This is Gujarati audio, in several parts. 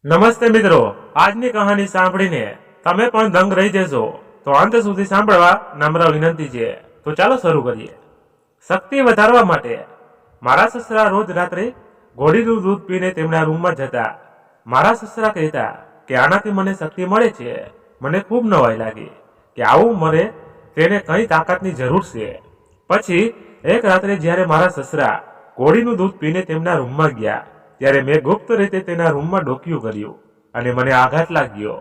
નમસ્તે મિત્રો, આજની કહાની સાંભળીને તમે પણ દંગ રહી જશો તો અંત સુધી સાંભળવા નમ્ર વિનંતી છે। તો ચાલો શરૂ કરીએ। શક્તિ વધારવા માટે મારા સસરા રોજ રાત્રે ઘોડીનું દૂધ પીને તેમના રૂમમાં જતા। મારા સસરા કહેતા કે આનાથી મને શક્તિ મળે છે। મને ખૂબ નવાઈ લાગી કે આવું મને તેને કઈ તાકાતની જરૂર છે। પછી એક રાત્રે જ્યારે મારા સસરા ઘોડીનું દૂધ પીને તેમના રૂમમાં ગયા ત્યારે મેં ગુપ્ત રીતે તેના રૂમમાં ડોકિયું કર્યું અને મને આઘાત લાગ્યો,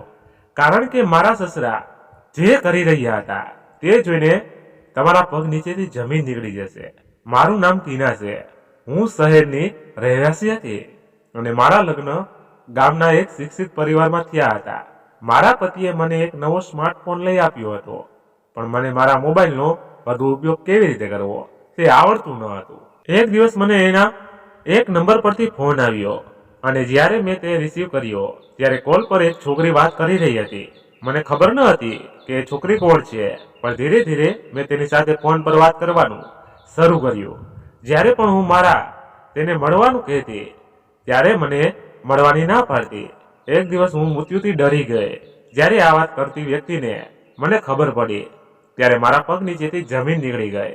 કારણ કે મારા સસરા જે કરી રહ્યા હતા તે જોઈને તમારા પગ નીચેથી જમીન નીકળી જશે। મારું નામ ટીના છે। હું શહેરની રહેવાસી હતી અને મારા લગ્ન ગામના એક શિક્ષિત પરિવારમાં થયા હતા। મારા પતિએ મને એક નવો સ્માર્ટફોન લઈ આપ્યો હતો, પણ મને મારા મોબાઈલનો વધુ ઉપયોગ કેવી રીતે કરવો તે આવડતું ન હતું। એક દિવસ મને એના એક નંબર પરથી ફોન આવ્યો અને જ્યારે મેં તે રિસીવ કર્યો ત્યારે કોલ પર એક છોકરી વાત કરી રહી હતી। મને ખબર ન હતી કે એ છોકરી કોણ છે, પણ ધીરે ધીરે મેં તેની સાથે ફોન પર વાત કરવાનું શરૂ કર્યું। જ્યારે પણ હું તેને મળવાનું કહેતી ત્યારે મને મળવાની ના પાડતી। એક દિવસ હું મૃત્યુથી ડરી ગઈ। જ્યારે આ વાત કરતી વ્યક્તિને મને ખબર પડી ત્યારે મારા પગ નીચેથી જમીન નીકળી ગઈ।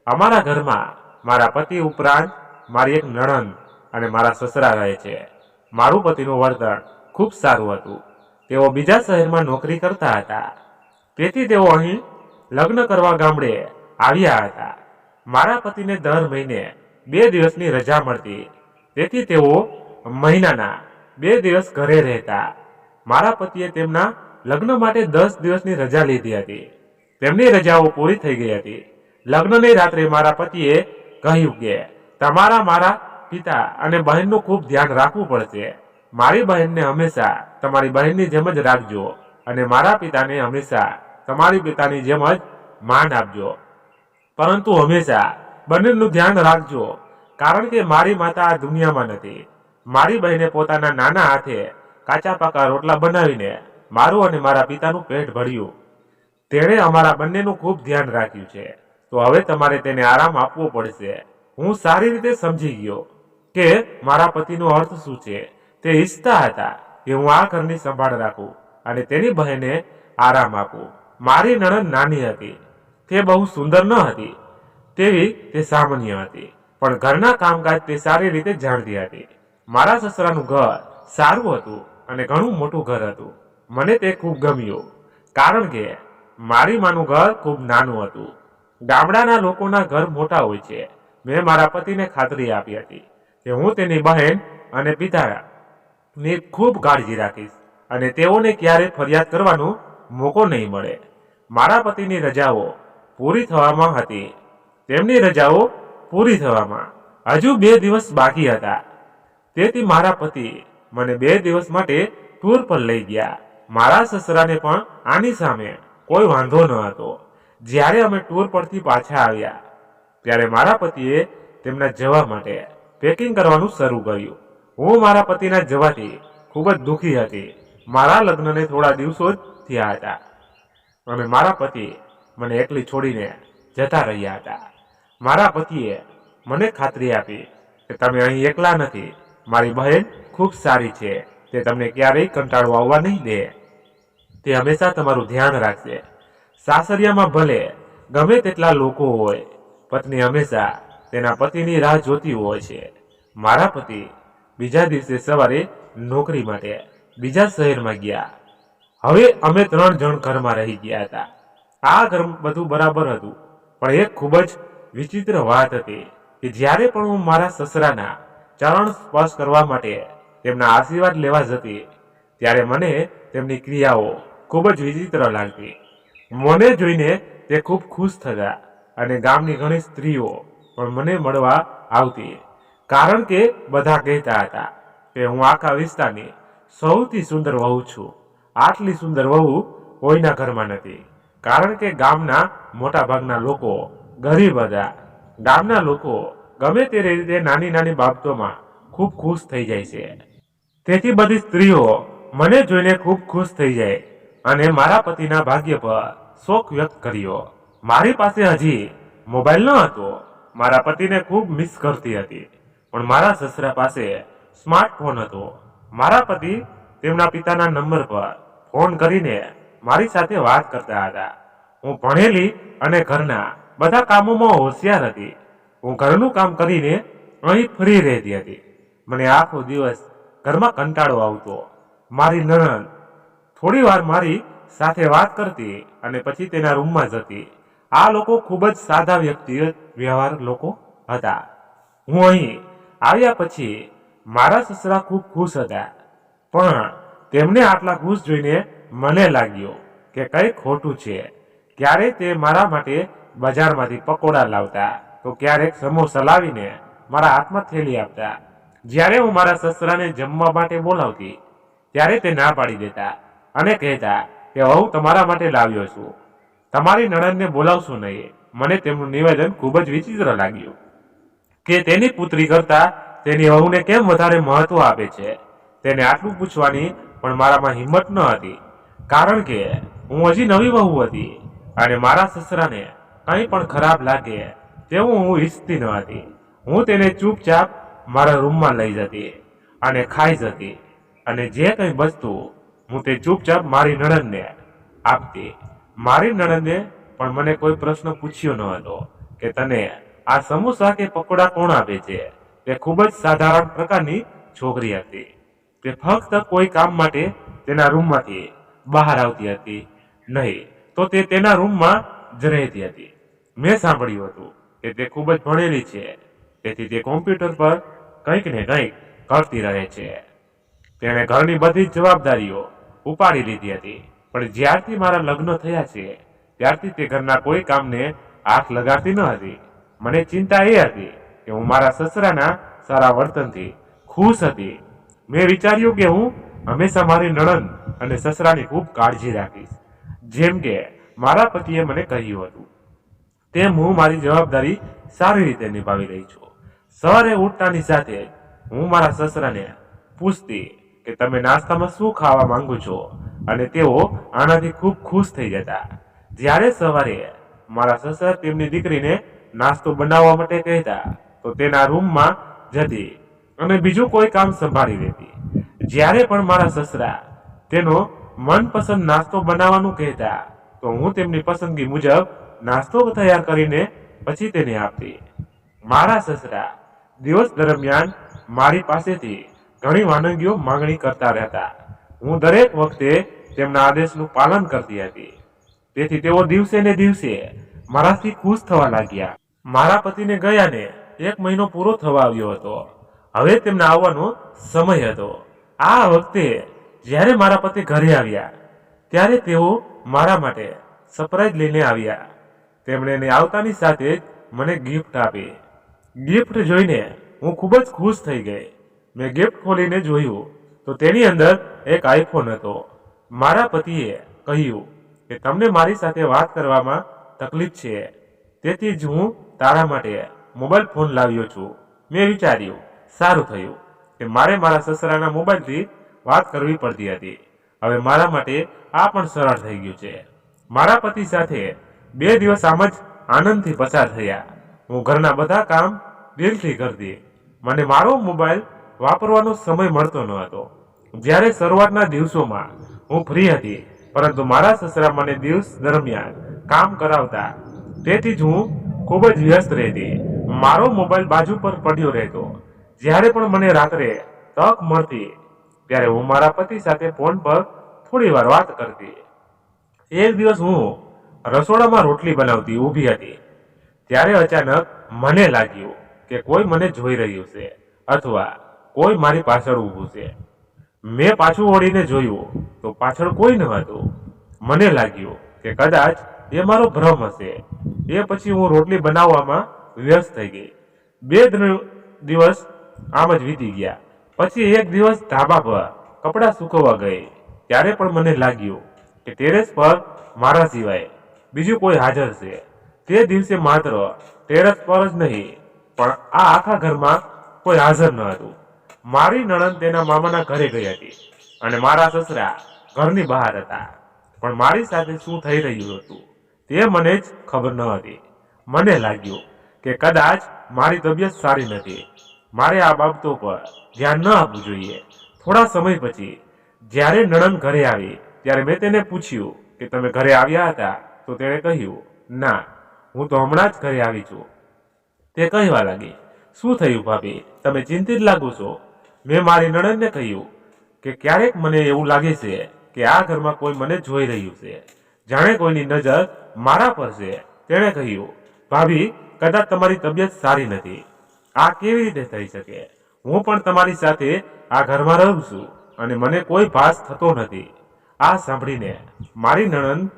અમારા ઘરમાં મારા પતિ ઉપરાંત મારી એક નણંદ અને મારા સસરા રહે છે। મારું પતિનું વર્તન ખૂબ સારું હતું। તેઓ બીજા શહેરમાં નોકરી કરતા હતા, તેથી તેઓ અહીં લગ્ન કરવા ગામડે આવ્યા હતા। મારા પતિને દર મહિને 2 દિવસની રજા મળતી, તેથી તેઓ મહિનાના 2 દિવસ ઘરે રહેતા। મારા પતિએ તેમના લગ્ન માટે 10 દિવસની રજા લીધી હતી। તેમની રજાઓ પૂરી થઈ ગઈ હતી। લગ્નની રાત્રે મારા પતિએ કહ્યું કે તમારા મારા પિતા અને બહેનનું ખૂબ ધ્યાન રાખવું પડશે। મારી બહેનને હંમેશા તમારી બહેનની જેમ જ રાખજો અને મારા પિતાને હંમેશા તમારી પિતાની જેમ જ માન આપજો, પરંતુ હંમેશા બંનેનું ધ્યાન રાખજો, કારણ કે મારી માતા આ દુનિયામાં નથી। મારી બહેને પોતાના નાના હાથે કાચા પાકા રોટલા બનાવીને મારું અને મારા પિતાનું પેટ ભર્યું। તેણે અમારા બંનેનું ખૂબ ધ્યાન રાખ્યું છે, તો હવે તમારે તેને આરામ આપવો પડશે। હું સારી રીતે સમજી ગયો કે મારા પતિનો અર્થ શું છે। તે ઈચ્છતા હતા કે હું આ ઘરની સંભાળ રાખું અને તેની બહેને આરામ આપું। મારી નણંદ નાની હતી, તે બહુ સુંદર ન હતી, તેવી તે સામાન્ય હતી, પણ ઘરના કામકાજ તે સારી રીતે જાણતી હતી। મારા સસરાનું ઘર સારું હતું અને ઘણું મોટું ઘર હતું। મને તે ખૂબ ગમ્યું, કારણ કે મારી માનું ઘર ખૂબ નાનું હતું। ગામડાના લોકોના ઘર મોટા હોય છે। મેં મારા પતિને ખાતરી આપી હતી કે હું તેની બહેન અને પિતાની ખૂબ કાળજી રાખીશ અને તેઓને ક્યારેય ફરિયાદ કરવાનો મોકો નહીં મળે। મારા પતિની રજાઓ પૂરી થવામાં હતી। તેમની રજાઓ પૂરી થવામાં હજુ 2 દિવસ બાકી હતા, તેથી મારા પતિ મને 2 દિવસ માટે ટૂર પર લઈ ગયા। મારા સસરાને પણ આની સામે કોઈ વાંધો ન હતો। જ્યારે અમે ટૂર પરથી પાછા આવ્યા ત્યારે મારા પતિએ તેમના જવા માટે પેકિંગ કરવાનું શરૂ કર્યું। હું મારા પતિના જવાથી ખૂબ જ દુઃખી હતી। મારા લગ્નને થોડા દિવસો જ થયા હતા અને મારા પતિ મને એકલી છોડીને જતા રહ્યા હતા। મારા પતિએ મને ખાતરી આપી કે તમે અહીં એકલા નથી, મારી બહેન ખૂબ સારી છે, તે તમને ક્યારેય કંટાળો આવવા નહીં દે, તે હંમેશા તમારું ધ્યાન રાખશે। સાસરિયામાં ભલે ગમે તેટલા લોકો હોય, પત્ની હંમેશા તેના પતિની રાહ જોતી હોય છે। મારા પતિ બીજા દિવસે સવારે નોકરી માટે બીજા શહેરમાં ગયા। હવે અમે 3 જણ ઘરમાં રહી ગયા હતા। આ ઘર બધું બરાબર હતું, પણ એક ખૂબ જ વિચિત્ર વાત હતી કે જ્યારે પણ હું મારા સસરાના ચરણ સ્પર્શ કરવા માટે તેમના આશીર્વાદ લેવા જતી ત્યારે મને તેમની ક્રિયાઓ ખૂબ જ વિચિત્ર લાગતી। મને જોઈને તે ખૂબ ખુશ થતા અને ગામની ઘણી સ્ત્રીઓ પણ મને મળવા આવતી, કારણ કે બધા કહેતા હતા કે હું આખા વિસ્તારની સૌથી સુંદર વહુ છું। આટલી સુંદર વહુ કોઈના ઘરમાં નથી, કારણ કે ગામના મોટા ભાગના લોકો ગરીબ હતા। ગામના લોકો ગમે તે રીતે નાની નાની બાબતોમાં ખૂબ ખુશ થઈ જાય છે, તેથી બધી સ્ત્રીઓ મને જોઈને ખૂબ ખુશ થઈ જાય અને મારા પતિના ભાગ્ય પર શોક વ્યક્ત કર્યો। મારી પાસે હજી મોબાઈલ ન હતો। મારા પતિને ખૂબ મિસ કરતી હતી, પણ મારા સસરા પાસે સ્માર્ટફોન હતો। મારા પતિ તેમના પિતાના નંબર પર ફોન કરીને મારી સાથે વાત કરતા હતા. હું ભણેલી અને ઘરના બધા કામોમાં હોશિયાર હતી. હું ઘરનું કામ કરીને અહીં ફ્રી રહેતી હતી. મને આખો દિવસ ઘરમાં કંટાળો આવતો. મારી નણંદ થોડી વાર મારી સાથે વાત કરતી અને પછી તેના રૂમમાં જતી. આ લોકો ખૂબ જ સાદા વ્યક્તિગત વ્યવહાર લોકો હતા. હું અહીં આવ્યા પછી મારા સસરા ખૂબ ખુશ હતા, પણ તેમને આટલા ખુશ જોઈને મને લાગ્યું કે કંઈ ખોટું છે. ક્યારેક તે મારા માટે બજારમાંથી પકોડા લાવતા તો ક્યારેક સમોસા લાવીને મારા હાથમાં થેલી આપતા. જ્યારે હું મારા સસરાને જમવા માટે બોલાવતી ત્યારે તે ના પાડી દેતા અને કહેતા કે હું તમારા માટે લાવ્યો છું, તમારી નણંદને બોલાવશું નહીં. મને તેમનું નિવેદન ખૂબ જ વિચિત્ર લાગ્યું કે તેની પુત્રી કરતા તેની વહુને કેમ વધારે મહત્વ આપે છે. તેને આટલું પૂછવાની પણ મારામાં હિંમત ન હતી, કારણ કે હું હજી નવી વહુ હતી અને મારા સસરાને કંઈ પણ ખરાબ લાગે તેવું હું ઈચ્છતી ન હતી. હું તેને ચૂપચાપ મારા રૂમમાં લઈ જતી અને ખાઈ જતી અને જે કંઈ બચતું હું તે ચૂપચાપ મારી નણંદને આપતી. મારી નણંદે પણ મને કોઈ પ્રશ્ન પૂછ્યો ન હતો કે તને આ સમોસા કે પકોડા કોણ આપે છે. તે ખૂબ જ સાધારણ પ્રકારની છોકરી હતી. તે ફક્ત કોઈ કામ માટે તેના રૂમમાંથી બહાર આવતી હતી નહીં તો તે તેના રૂમમાં જ રહેતી હતી. મેં સાંભળ્યું હતું કે તે ખૂબ જ ભણેલી છે, તેથી તે કોમ્પ્યુટર પર કંઈક ને કંઈક કરતી રહે છે. તેણે ઘરની બધી જ જવાબદારીઓ ઉપાડી લીધી હતી, પણ જ્યારથી મારા લગ્ન થયા છે ત્યારથી તે ઘરના કોઈ કામને હાથ લગાડતી ન હતી. મને ચિંતા એ હતી કે હું મારા સસરાના સારા વર્તનથી ખુશ હતી. મેં વિચાર્યું કે હું હંમેશા મારી નણંદ અને સસરાની ખૂબ કાળજી રાખીશ. જેમ કે મારા પતિએ મને કહ્યું હતું તેમ હું મારી જવાબદારી સારી રીતે નિભાવી રહી છું. સવારે ઉઠતાની સાથે હું મારા સસરાને પૂછતી કે તમે નાસ્તામાં શું ખાવા માંગો છો અને તેઓ આનાથી ખૂબ ખુશ થઈ જતા. જ્યારે સવારે મારા સસરા તેમની દીકરીને નાસ્તો બનાવવા માટે કહેતા તો તેના રૂમમાં જતી અને બીજું કોઈ કામ સંભાળી લેતી. જ્યારે પણ મારા સસરા તેનો મનપસંદ નાસ્તો બનાવવાનું કહેતા તો હું તેમની પસંદગી મુજબ નાસ્તો તૈયાર કરીને પછી તેને આપતી. મારા સસરા દિવસ દરમિયાન મારી પાસેથી ઘણી વાનગીઓ માંગણી કરતા રહેતા. હું દરેક વખતે તેમના આદેશનું પાલન કરતી હતી, તેથી તેઓ દિવસે ને દિવસે મારાથી ખુશ થવા લાગ્યા. મારા પતિને ગયાને 1 મહિનો પૂરો થવા આવ્યો હતો. હવે તેમના આવવાનો સમય હતો. આ વખતે જ્યારે મારા પતિ ઘરે આવ્યા ત્યારે તેઓ મારા માટે સરપ્રાઈઝ લઈને આવ્યા. તેમણે એને આવતાની સાથે જ મને ગિફ્ટ આપી. ગિફ્ટ જોઈને હું ખૂબ જ ખુશ થઈ ગઈ. મેં ગિફ્ટ ખોલીને જોયું તો તેની અંદર એક આઈફોન હતો. મારા પતિએ કહ્યું કે તમને મારી સાથે વાત કરવામાં તકલીફ છે, તેથી જ હું તારા માટે મોબાઈલ ફોન લાવ્યો છું. મેં વિચાર્યું સારું થયું કે મારે મારા સસરાના મોબાઈલથી વાત કરવી પડતી હતી. હવે મારા માટે આ પણ સરળ થઈ ગયું છે. મારા પતિ સાથે 2 દિવસ આમ જ આનંદથી પસાર થયા. હું ઘરના બધા કામ દિલથી કરતી. મને મારો મોબાઈલ વાપરવાનો સમય મળતો ન હતો. જ્યારે શરૂઆતના દિવસોમાં હું ફ્રી હતી, પરંતુ મારા સસરા મને દિવસ દરમિયાન કામ કરાવતા, તેથી જ હું ખૂબ જ વ્યસ્ત રહેતી. મારો મોબાઈલ બાજુ પર પડ્યો રહેતો. જ્યારે પણ મને રાત્રે તક મળતી ત્યારે હું મારા પતિ સાથે ફોન પર થોડી વાર વાત કરતી. એક દિવસ હું રસોડામાં રોટલી બનાવતી ઊભી હતી ત્યારે અચાનક મને લાગ્યું કે કોઈ મને જોઈ રહ્યું છે અથવા કોઈ મારી પાછળ ઊભું છે. મેં પાછું વળીને જોયું તો પાછળ કોઈ ન હતું. મને લાગ્યું કે કદાચ એ મારો ભ્રમ હશે. એ પછી હું રોટલી બનાવવામાં વ્યસ્ત થઈ ગઈ. 2 દિવસ આમ જ વીતી ગયા. પછી એક દિવસ ધાબા પર કપડાં સૂકવવા ગઈ ત્યારે પણ મને લાગ્યું કે ટેરેસ પર મારા સિવાય બીજું કોઈ હાજર છે. તે દિવસે માત્ર ટેરેસ પર જ નહીં પણ આ આખા ઘરમાં કોઈ હાજર ન હતું. મારી નણંદ તેના મામાના ઘરે ગઈ હતી અને મારા સસરા ઘરની બહાર હતા, પણ મારી સાથે શું થઈ રહ્યું હતું તે મને જ ખબર ન હતી. મને લાગ્યું કે કદાચ મારી તબિયત સારી નથી. મારે આ બાબતો પર ધ્યાન ન આપવું જોઈએ. થોડા સમય પછી જ્યારે નણંદ ઘરે આવી ત્યારે મેં તેને પૂછ્યું કે તમે ઘરે આવ્યા હતા? તો તેણે કહ્યું, ના, હું તો હમણાં જ ઘરે આવી છું. તે કહેવા લાગી, શું થયું ભાભી, તમે ચિંતિત લાગો છો? મેં મારી નણંદને કહ્યું કે ક્યારેક મને એવું લાગે છે કે આ ઘરમાં કોઈ મને જોઈ રહ્યું છે, જાણે કોઈની નજર મારા પર છે. તેણે કહ્યું, ભાભી, કદાચ તમારી તબિયત સારી નથી. આ કેવી રીતે થઈ શકે? હું પણ તમારી સાથે આ ઘરમાં રહું છું અને મને કોઈ ભાસ થતો નથી. આ સાંભળીને મારી નણંદ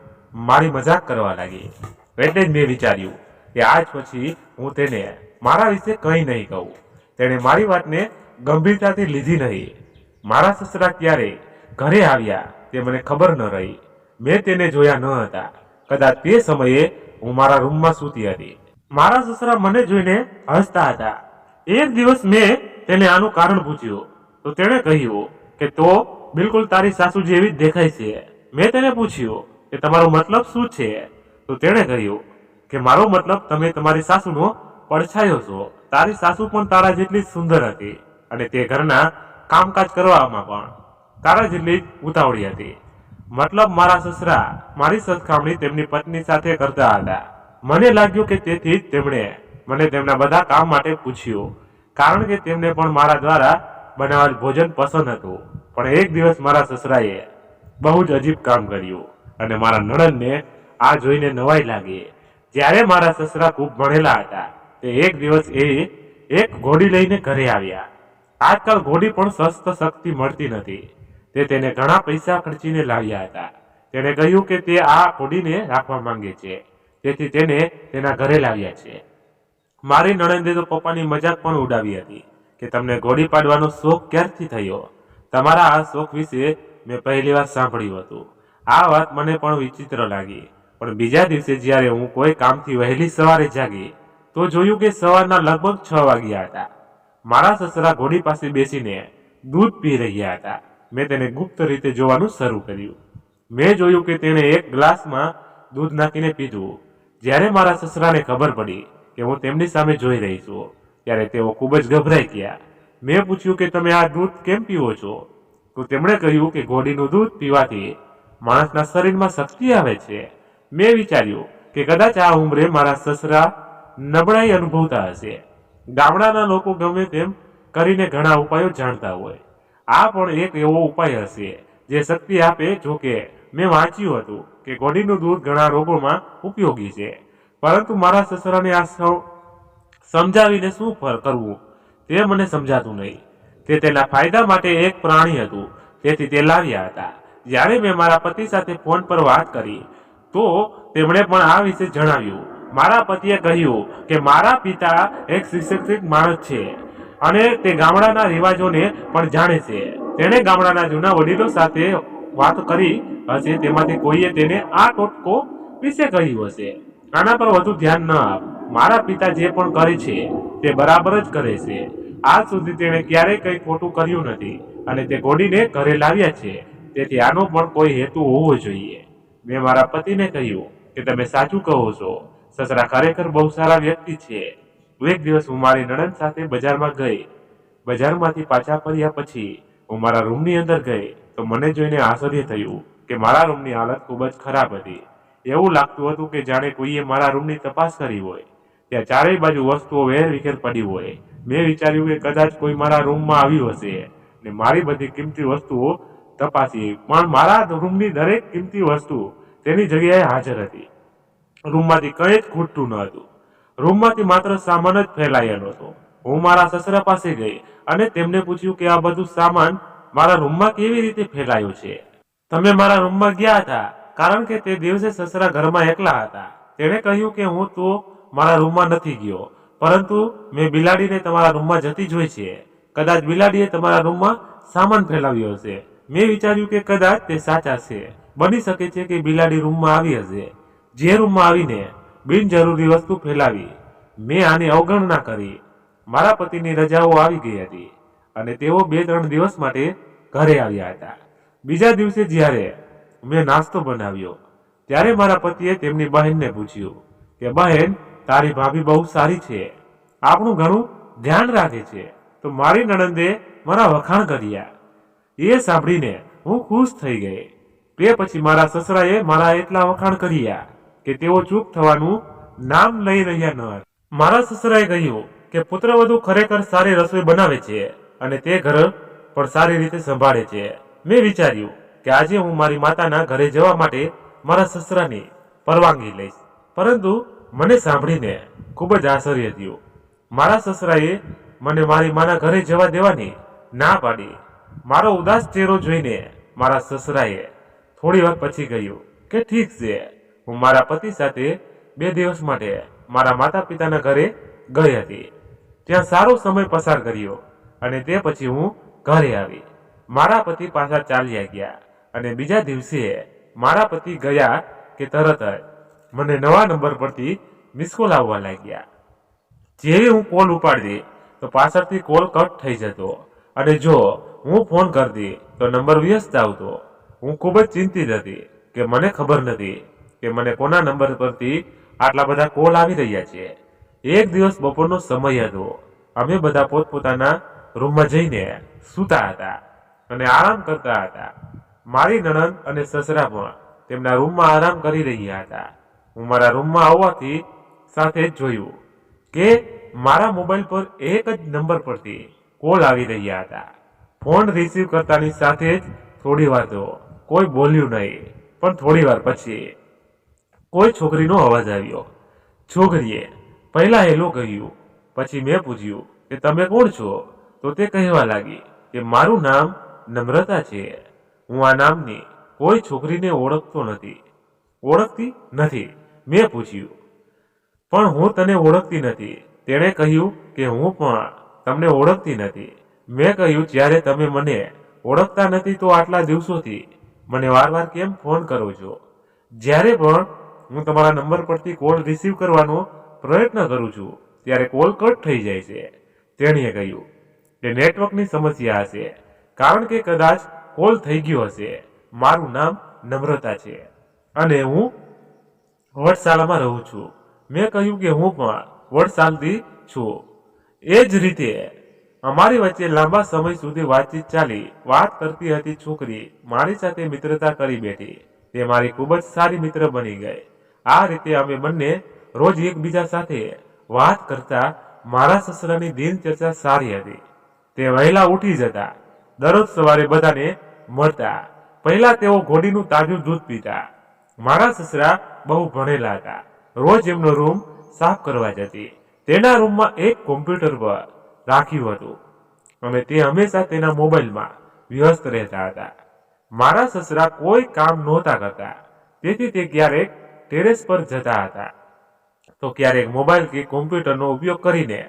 મારી મજાક કરવા લાગી. એટલે જ મેં વિચાર્યું કે આજ પછી હું તેને મારા વિશે કંઈ નહીં કહું. તેણે મારી વાતને ગંભીરતાથી લીધી નહીં. મારા સસરા ક્યારે ઘરે આવ્યા તે મને ખબર ન રહી. મેં તેને જોયા ન હતા. કદાચ તે સમયે હું મારા રૂમમાં સૂતી હતી. મારા સસરા મને જોઈને હસતા હતા. એક દિવસ મેં તેને આનું કારણ પૂછ્યું તો તેણે કહ્યું કે તો બિલકુલ તારી સાસુ જેવી જ દેખાય છે. મેં તેને પૂછ્યું કે તમારો મતલબ શું છે? તો તેણે કહ્યું કે મારો મતલબ તમે તમારી સાસુનો પડછાયો છો. તારી સાસુ પણ તારા જેટલી જ સુંદર હતી અને તે ઘરના કામકાજ કરવામાં પણ તારા જેટલી જ ઉતાવળી હતી. મતલબ મારા સસરા મારી સરખામણી તેમની પત્ની સાથે કરતા હતા. મને લાગ્યું કે તેથી જ તેમણે મને તેમના બધા કામ માટે પૂછ્યું, કારણ કે તેમને પણ મારા દ્વારા બનાવેલ ભોજન પસંદ હતું. પણ એક દિવસ મારા સસરાએ બહુ જ અજીબ કામ કર્યું અને મારા નણંદને આ જોઈને નવાઈ લાગી. જ્યારે મારા સસરા ખૂબ ભણેલા હતા તે એક દિવસ એક ઘોડી લઈને ઘરે આવ્યા. આજકાલ ઘોડી પણ શસ્ત્ર મળતી નથી. તે તેને ઘણા પૈસા ખર્ચીને લાવ્યા હતા. તેણે કહ્યું કે તે આ ઘોડીને રાખવા માંગે છે, તેથી તેને તેના ઘરે લાવ્યા છે. મારી નણંદે તો પપ્પાની મજાક પણ ઉડાવી હતી કે તમને ઘોડી પાડવાનો શોખ ક્યારથી થયો? તમારા આ શોખ વિશે મેં પહેલી વાર સાંભળ્યું હતું. આ વાત મને પણ વિચિત્ર લાગી. પણ બીજા દિવસે જ્યારે હું કોઈ કામથી વહેલી સવારે જાગી તો જોયું કે સવારના લગભગ 6 વાગ્યા હતા. મારા સસરા ઘોડી પાસે બેસીને દૂધ પી રહ્યા હતા. મેં તેને ગુપ્ત રીતે જોવાનું શરૂ કર્યું. મેં જોયું કે તેણે એક ગ્લાસમાં દૂધ નાખીને પીધું. જ્યારે મારા સસરાને ખબર પડી કે હું તેમની સામે જોઈ રહી છું ત્યારે તેઓ ખૂબ જ ગભરાઈ ગયા. મેં પૂછ્યું કે તમે આ દૂધ કેમ પીવો છો? તો તેમણે કહ્યું કે ઘોડીનું દૂધ પીવાથી માણસના શરીરમાં શક્તિ આવે છે. મેં વિચાર્યું કે કદાચ આ ઉંમરે મારા સસરા નબળાઈ અનુભવતા હશે. ગામડાના લોકો ગમે તેમ કરીને ઘણા ઉપાયો જાણતા હોય. આ પણ એક એવો ઉપાય હશે જે શક્તિ આપે. જોકે મેં વાંચ્યું હતું કે ઘોડીનું દૂધ ઘણા રોગોમાં ઉપયોગી છે, પરંતુ મારા સસરાને આ સમજાવીને શું કરવું તે મને સમજાતું નહીં. તે તેના ફાયદા માટે એક પ્રાણી હતું, તેથી તે લાવ્યા હતા. જ્યારે મેં મારા પતિ સાથે ફોન પર વાત કરી તો તેમણે પણ આ વિશે જણાવ્યું. મારા પતિએ કહ્યું કે મારા પિતા એક શિક્ષિત માણસ છે અને તે ગામડાના રિવાજોને પણ જાણે છે. તેણે ગામડાના જૂના વડીલો સાથે વાત કરી હશે, તેમાંથી કોઈએ તેને આ ટોટકો વિશે કહ્યું હશે. આના પર વધુ ધ્યાન ન આપ. મારા પિતા જે પણ કરે છે તે બરાબર જ કરે છે. આજ સુધી તેણે ક્યારેય કંઈ ખોટું કર્યું નથી અને તે ઘોડીને ઘરે લાવ્યા છે, તેથી આનો પણ કોઈ હેતુ હોવો જોઈએ. મેં મારા પતિને કહ્યું કે તમે સાચું કહો છો. સસરા ખરેખર બહુ સારા વ્યક્તિ છે. એક દિવસ હું મારી નણંદ સાથે બજારમાં ગઈ. બજારમાંથી પાછા ફર્યા પછી હું મારા રૂમની અંદર ગઈ તો મને જોઈને આશ્ચર્ય થયું કે મારા રૂમની હાલત ખૂબ જ ખરાબ હતી. એવું લાગતું હતું કે જાણે કોઈએ મારા રૂમની તપાસ કરી હોય. ત્યાં ચારેય બાજુ વસ્તુઓ વેરવિખેર પડી હોય. મેં વિચાર્યું કે કદાચ કોઈ મારા રૂમમાં આવ્યું હશે ને મારી બધી કિંમતી વસ્તુઓ તપાસી, પણ મારા રૂમની દરેક કિંમતી વસ્તુ તેની જગ્યાએ હાજર હતી. રૂમમાંથી કંઈ જ ખૂટતું ન હતું. રૂમમાંથી માત્ર સામાન જ ફેલાયેલો હતો. હું મારા સસરા પાસે ગઈ અને તેમને પૂછ્યું કે આ બધું સામાન મારા રૂમમાં કેવી રીતે ફેલાયો છે? તમે મારા રૂમમાં ગયા હતા, કારણ કે તે દિવસે સસરા ઘરમાં એકલા હતા. તેણે કહ્યું કે હું તો મારા રૂમમાં નથી ગયો, પરંતુ મેં બિલાડીને તમારા રૂમમાં જતી જોઈ છે. કદાચ બિલાડીએ તમારા રૂમમાં સામાન ફેલાવ્યો હશે. મેં વિચાર્યું કે કદાચ તે સાચા છે. બની શકે છે કે બિલાડી રૂમમાં આવી હશે, જે રૂમમાં આવીને બિનજરૂરી વસ્તુ ફેલાવી. મેં આની અવગણના કરી. મારા પતિની રજાઓ આવી ગઈ હતી અને તેઓ 2-3 દિવસ માટે ઘરે આવ્યા હતા. બીજા દિવસે જ્યારે મેં નાસ્તો બનાવ્યો ત્યારે મારા પતિએ તેમની બહેનને પૂછ્યું કે બહેન, તારી ભાભી બહુ સારી છે, આપણું ઘણું ધ્યાન રાખે છે. તો મારી નણંદે મારા વખાણ કર્યા. એ સાંભળીને હું ખુશ થઈ ગઈ. તે પછી મારા સસરાએ મારા એટલા વખાણ કર્યા કે તેઓ ચૂપ થવાનું નામ લઈ રહ્યા ન હતા. મારા સસરાએ કહ્યું કે પુત્રવધુ ખરેખર સારી રસોઈ બનાવે છે અને તે ઘર પણ સારી રીતે સંભાળે છે. મેં વિચાર્યું કે આજે હું મારી માતાના ઘરે જવા માટે મારા સસરાની પરવાનગી લઈશ, પરંતુ મને સાંભળીને ખૂબ જ આશ્ચર્ય થયું. મારા સસરાએ મને મારી માના ઘરે જવા દેવાની ના પાડી. મારો ઉદાસ ચહેરો જોઈને મારા સસરાએ થોડી વાર પછી કહ્યું કે ઠીક છે. હું મારા પતિ સાથે 2 દિવસ માટે મારા માતા પિતાના ઘરે ગઈ હતી. ત્યાં સારો સમય પસાર કર્યો અને તે પછી હું ઘરે આવી. મારા પતિ પાછા ચાલ્યા ગયા અને બીજા દિવસે મારા પતિ ગયા કે તરત જ મને નવા નંબર પરથી મિસ કોલ આવવા લાગ્યા. જેવી હું કોલ ઉપાડતી તો પાછળથી કોલ કટ થઈ જતો અને જો હું ફોન કરતી તો નંબર વ્યસ્ત આવતો. હું ખૂબ જ ચિંતિત હતી કે મને ખબર નથી કે મને કોના નંબર પરથી આટલા બધા કોલ આવી રહ્યા છે. એક દિવસ બપોરનો સમય હતો. અમે બધા પોતપોતાના રૂમમાં જઈને સૂતા હતા અને આરામ કરતા હતા. મારી નણંદ અને સસરા પણ તેમના રૂમમાં આરામ કરી રહ્યા હતા. હું મારા રૂમમાં આવવાથી સાથે જ જોયું કે મારા મોબાઈલ પર એક જ નંબર પરથી કોલ આવી રહ્યા હતા. ફોન રિસીવ કરતાની સાથે જ થોડી વાર તો કોઈ બોલ્યું નહીં, પણ થોડી વાર પછી કોઈ છોકરીનો અવાજ આવ્યો. છોકરીએ પહેલા હેલો કહ્યું. પછી મેં પૂછ્યું કે તમે કોણ છો? તો તે કહેવા લાગી કે મારું નામ નમ્રતા છે. હું આ નામની કોઈ છોકરીને ઓળખતી નથી. મેં પૂછ્યું પણ હું તને ઓળખતી નથી. તેણે કહ્યું કે હું પણ તમને ઓળખતી નથી. મેં કહ્યું જ્યારે તમે મને ઓળખતા નથી તો આટલા દિવસોથી મને વારવાર કેમ ફોન કરો છો? જ્યારે પણ હું તમારા નંબર પરથી કોલ રિસીવ કરવાનો પ્રયત્ન કરું છું ત્યારે કોલ કટ થઈ જાય છે. તેણીએ કહ્યું કે નેટવર્કની સમસ્યા હશે, કારણ કે કદાચ કોલ થઈ ગયો હશે. મારું નામ નમ્રતા છે અને હું વડસાલામાં રહું છું. મેં કહ્યું કે હું પણ વડસાલથી છું. એ જ રીતે અમારી વચ્ચે લાંબા સમય સુધી વાતચીત ચાલી. વાત કરતી હતી છોકરી મારી સાથે મિત્રતા કરી બેઠી. તે મારી ખૂબ જ સારી મિત્ર બની ગઈ. આ રીતે અમે બંને રોજ એકબીજા સાથે વાત કરતા. મારા સસરાની દિનચર્યા સારી હતી. તે વહેલા ઉઠી જતા, દરરોજ સવારે બધાને મળતા. પહેલા તેઓ ઘોડીનું તાજું દૂધ પીતા. મારા સસરા બહુ ભણેલા હતા. રોજ એમનો રૂમ સાફ કરવા જતી. તેના રૂમમાં એક કોમ્પ્યુટર પર રાખ્યું હતું અને તે હંમેશા તેના મોબાઈલમાં વ્યસ્ત રહેતા હતા. મારા સસરા કોઈ કામ નહોતા કરતા, તેથી તે ક્યારેક ટેરેસ પર જતા હતા તો ક્યારેક મોબાઈલ કે કોમ્પ્યુટરનો ઉપયોગ કરીને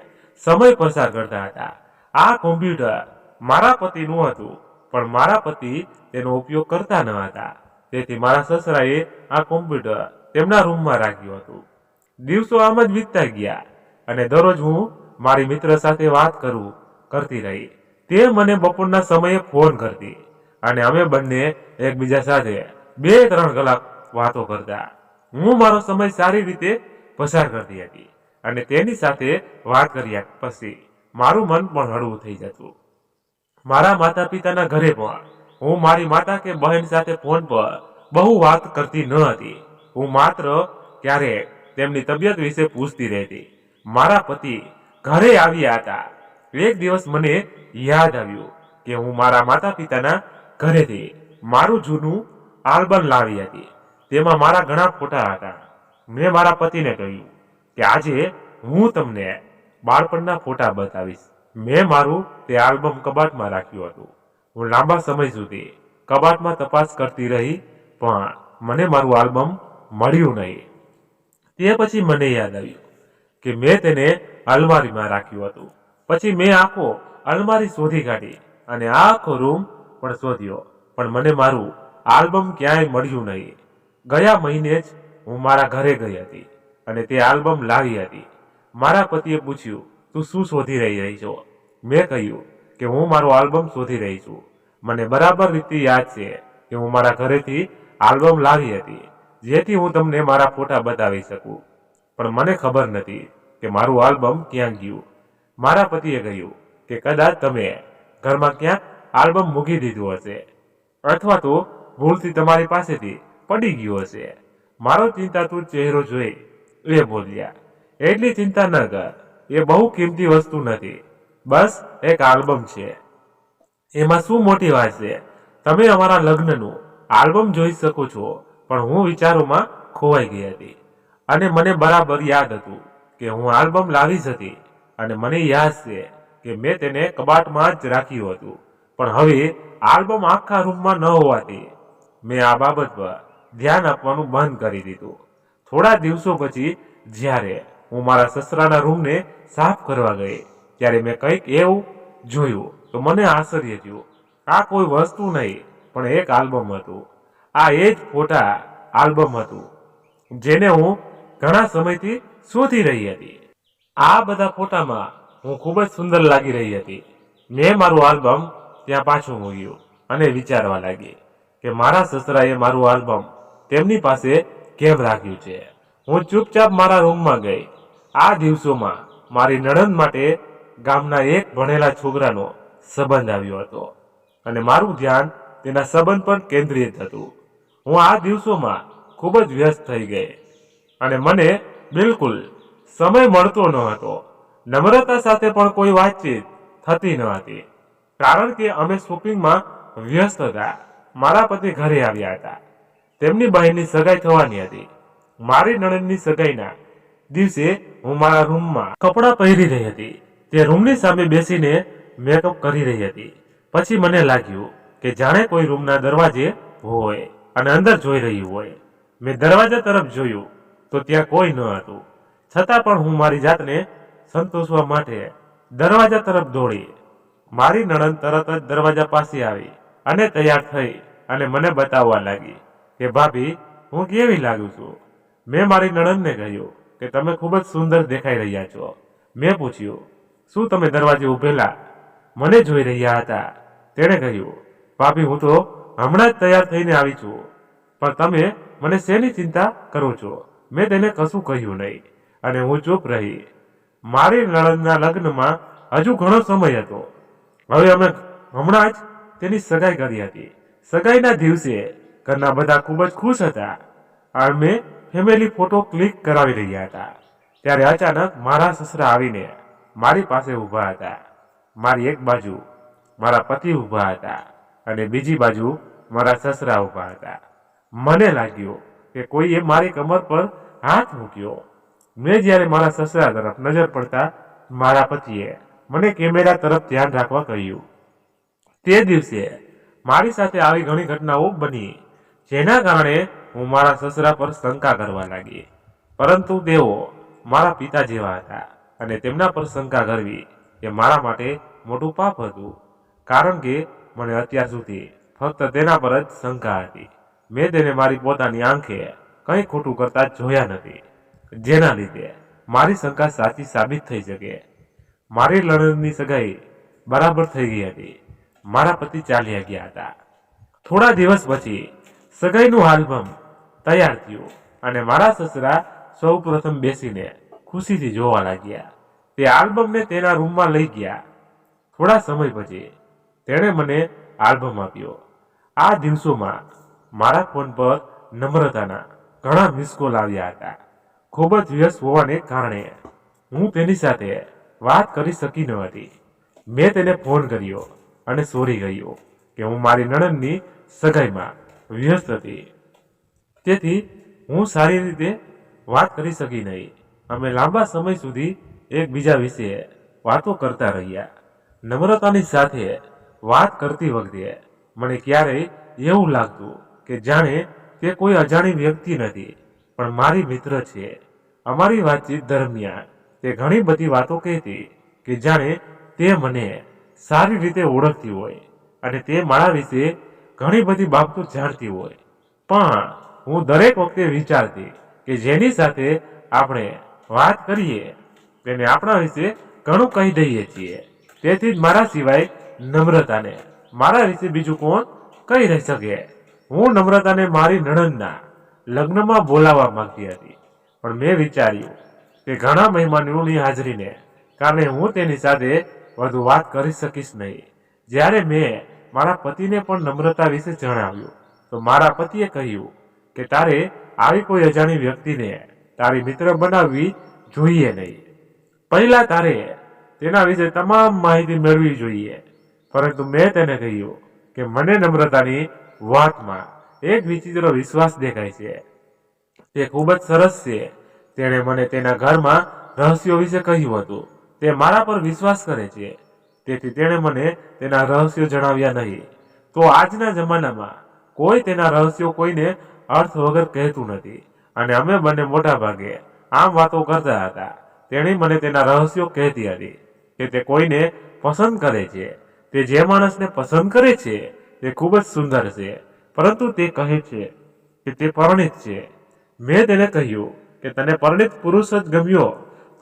સમય પસાર કરતા હતા. આ કોમ્પ્યુટર મારા પતિનું હતું, પણ મારા પતિ તેનો ઉપયોગ કરતા ન હતા. તેથી મારા સસરાએ આ કોમ્પ્યુટર તેમના રૂમમાં રાખ્યું હતું. દિવસો આમ જ વીતતા ગયા અને દરરોજ હું મારી મિત્ર સાથે વાત કરતી રહી. તે મને બપોરના સમયે ફોન કરતી અને અમે બંને એકબીજા સાથે 2-3 કલાક વાતો કરતા. હું મારો સમય સારી રીતે પસાર કરતી હતી અને તેની સાથે વાત કર્યા પછી મારું મન પણ હળવું થઈ જતું. મારા માતા પિતાના ઘરે પણ હું મારી માતા કે બહેન સાથે ફોન પર બહુ વાત કરતી ન હતી. હું માત્ર ક્યારેક તેમની તબિયત વિશે પૂછતી રહેતી. મારા પતિ ઘરે આવ્યા હતા. એક દિવસ મને યાદ આવ્યું કે હું મારા માતા પિતાના ઘરેથી મારું જૂનું આલ્બમ લાવી હતી. તેમાં મારા ઘણા ફોટા હતા. મેં મારા પતિને કહ્યું કે આજે હું તમને બાળપણના ફોટા બતાવીશ. મેં મારું તે આલ્બમ કબાટમાં રાખ્યું હતું. હું લાંબા સમય સુધી કબાટમાં તપાસ કરતી રહી, પણ મને મારું આલ્બમ મળ્યું નહીં. તે પછી મને યાદ આવ્યું કે મેં તેને અલમારીમાં રાખ્યું હતું. પછી મેં આખો અલમારી શોધી કાઢી અને આખો રૂમ પણ શોધ્યો, પણ મને મારું આલ્બમ ક્યાંય મળ્યું નહીં. ગયા મહિને જ હું મારા ઘરે ગઈ હતી અને તે આલ્બમ લાવી હતી. મારા પતિએ પૂછ્યું, તું શું શોધી રહી છો? મેં કહ્યું કે હું મારો આલ્બમ શોધી રહી છું. મને બરાબર રીતે યાદ છે કે હું મારા ઘરેથી આલ્બમ લાવી હતી, જેથી હું તમને મારા ફોટા બતાવી શકું, પણ મને ખબર નથી કે મારું આલ્બમ ક્યાં ગયું. મારા પતિએ કહ્યું કે કદાચ તમે ઘરમાં ક્યાંક આલ્બમ મૂકી દીધું હશે અથવા તો ભૂલથી તમારી પાસેથી પડી ગયો હશે. મારો ચિંતાતુર ચહેરો જોઈ એ બોલ્યા, એટલી ચિંતા ન કર, એ બહુ કિંમતી વસ્તુ નથી, બસ એક આલ્બમ છે. એમાં શું મોટી વાત છે? તમે અમારા લગ્નનું આલ્બમ જોઈ શકો છો. પણ હું વિચારોમાં ખોવાઈ ગઈ હતી અને મને બરાબર યાદ હતું કે હું આલ્બમ લાવી જ હતી અને મને યાદ છે કે મેં તેને કબાટમાં જ રાખ્યું હતું. પણ હવે આલ્બમ આખા રૂમમાં ન હોવાથી મેં આ બાબત પર ધ્યાન આપવાનું બંધ કરી દીધું. થોડા દિવસો પછી જ્યારે હું મારા સસરાના રૂમને સાફ કરવા ગઈ ત્યારે મેં કંઈક એવું જોયું તો મને આશ્ચર્ય થયું. આ કોઈ વસ્તુ નહીં પણ એક આલ્બમ હતું. આ એ જ ફોટા આલ્બમ હતું જેને હું ઘણા સમયથી શોધી રહી હતી. આ બધા ફોટામાં હું ખૂબ જ સુંદર લાગી રહી હતી. મેં મારું આલ્બમ ત્યાં પાછું મૂક્યું અને વિચારવા લાગી કે મારા સસરાએ મારું આલ્બમ તેમની પાસે કેમ રાખ્યું છે. હું ચૂપચાપ મારા રૂમમાં ગઈ. આ દિવસોમાં મારી નણંદ માટે ગામના એક ભણેલા છોકરાનો સંબંધ આવ્યો હતો અને મારું ધ્યાન તેના સંબંધ પર કેન્દ્રિત હતું. હું આ દિવસોમાં ખૂબ જ વ્યસ્ત થઈ ગઈ અને મને બિલકુલ સમય મળતો ન હતો. નમ્રતા સાથે પણ કોઈ વાતચીત થતી ન હતી કારણ કે અમે શોપિંગમાં વ્યસ્ત હતા. મારા પતિ ઘરે આવ્યા હતા. તેમની બહેનની સગાઈ થવાની હતી. મારી નણંદની સગાઈના દિવસે હું મારા રૂમમાં કપડાં પહેરી રહી હતી. તે રૂમની સામે બેસીને મેકઅપ કરી રહી હતી. પછી મને લાગ્યું કે જાણે કોઈ રૂમના દરવાજે હોય અને અંદર જોઈ રહ્યું હોય. મેં દરવાજા તરફ જોયું તો ત્યાં કોઈ ન હતું. છતાં પણ હું મારી જાતને સંતોષવા માટે દરવાજા તરફ દોડી. મારી નણંદ તરત જ દરવાજા પાસે આવી અને તૈયાર થઈ અને મને બતાવવા લાગી કે ભાભી, હું કેવી લાગુ છું. મેં મારી નણંદને કહ્યું કે તમે ખૂબ જ સુંદર દેખાઈ રહ્યા છો. મેં પૂછ્યું, શું તમે દરવાજે ઊભેલા મને જોઈ રહ્યા હતા? તેણે કહ્યું, ભાભી, હું તો હમણાં જ તૈયાર થઈને આવી છું, પણ તમે મને શેની ચિંતા કરો છો? મેં તેને કશું કહ્યું નહીં અને હું ચૂપ રહી. મારી નણંદના લગ્નમાં હજુ ઘણો સમય હતો. હવે અમે હમણાં જ તેની સગાઈ કરી હતી. સગાઈના દિવસે ઘરના બધા ખૂબ જ ખુશ હતા. અમે ફેમિલી ફોટો ક્લિક કરાવી રહ્યા હતા ત્યારે અચાનક મારા સસરા આવીને મારી પાસે ઊભા હતા. મારી એક બાજુ મારા પતિ ઊભા હતા અને બીજી બાજુ મારા સસરા ઊભા હતા. મને લાગ્યું કે કોઈએ મારી કમર પર હાથ મૂક્યો. મેં જ્યારે મારા સસરા તરફ નજર પડતા મારા પતિએ મને કેમેરા તરફ ધ્યાન રાખવા કહ્યું. તે દિવસે મારી સાથે આવી ઘણી ઘટનાઓ બની જેના કારણે હું મારા સસરા પર શંકા કરવા લાગી. પરંતુ તેઓ મારા પિતા જેવા હતા અને તેમના પર શંકા કરવી એ મારા માટે મોટું પાપ હતું કારણ કે મને અત્યાર સુધી ફક્ત તેના પર જ શંકા હતી. મેં તેને મારી પોતાની આંખે કંઈ ખોટું કરતા જોયા નથી જેના લીધે મારી શંકા સાચી સાબિત થઈ શકે. મારી નણંદની સગાઈ બરાબર થઈ ગઈ હતી. મારા પતિ ચાલ્યા ગયા હતા. થોડા દિવસ પછી સગાઈનું આલ્બમ તૈયાર થયું અને મારા સસરા સૌ પ્રથમ બેસીને ખુશીથી જોવા લાગ્યા. તે આલ્બમને તેના રૂમમાં લઈ ગયા. થોડા સમય પછી તેણે મને આલ્બમ આપ્યો. આ દિવસોમાં મારા ફોન પર નમ્રતાના ઘણા મિસ કોલ આવ્યા હતા. ખૂબ જ વ્યસ્ત હોવાને કારણે હું તેની સાથે વાત કરી શકી ન હતી. મેં તેને ફોન કર્યો અને સોરી કહ્યું કે હું મારી નણંદની સગાઈમાં વ્યસ્ત હતી તેથી હું સારી રીતે વાત કરી શકી નહીં. અમે લાંબા સમય સુધી એકબીજા વિશે વાતો કરતા રહ્યા. નમ્રતાની સાથે વાત કરતી વખતે મને ક્યારેય એવું લાગતું કે જાણે તે કોઈ અજાણી વ્યક્તિ નથી પણ મારી મિત્ર છે. અમારી વાતચીત દરમિયાન તે ઘણી બધી વાતો કહેતી કે જાણે તે મને સારી રીતે ઓળખતી હોય અને તે મારા વિશે ઘણી બધી બાબતો જાણતી હોય. પણ હું દરેક વખતે વિચારતી કે જેની સાથે આપણે વાત કરીએ તેને આપણા વિશે ઘણું કહી દઈએ છીએ. તેથી જ મારા સિવાય નમ્રતાને મારા વિશે બીજું કોણ કહી રહી શકે. હું નમ્રતાને મારી નણંદના લગ્નમાં બોલાવવા માંગતી હતી પણ મેં વિચાર્યું કે ઘણા મહેમાનોની હાજરીને કારણે હું તેની સાથે વધુ વાત કરી શકીશ નહીં. જ્યારે મેં મારા પતિને પણ નમ્રતા વિશે જણાવ્યું તો મારા પતિએ કહ્યું કે તારે આવી કોઈ અજાણી વ્યક્તિને તારી મિત્ર બનાવવી જોઈએ નહીં. પહેલા તારે તેના વિશે તમામ માહિતી મેળવવી જોઈએ. પરંતુ મેં તેને કહ્યું કે મને નમ્રતાની વાતમાં એક વિચિત્ર વિશ્વાસ દેખાય છે. તે ખૂબ જ સરસ છે. તેણે મને તેના ઘરમાં રહસ્યો વિશે કહ્યું હતું. તે મારા પર વિશ્વાસ કરે છે, તેથી તેણે મને તેના રહસ્યો જણાવ્યા નહીં. તો આજના જમાનામાં કોઈ તેના રહસ્યો કોઈને અર્થ વગર કહેતું નથી અને અમે બંને મોટા ભાગે આમ વાતો કરતા હતા. તેણે મને તેના રહસ્યો કહેતી હતી કે તે કોઈને પસંદ કરે છે. તે જે માણસને પસંદ કરે છે તે ખૂબ જ સુંદર છે, પરંતુ તે કહે છે કે તે પરણિત છે. મેં તેને કહ્યું કે તને પરણિત પુરુષ જ ગમ્યો?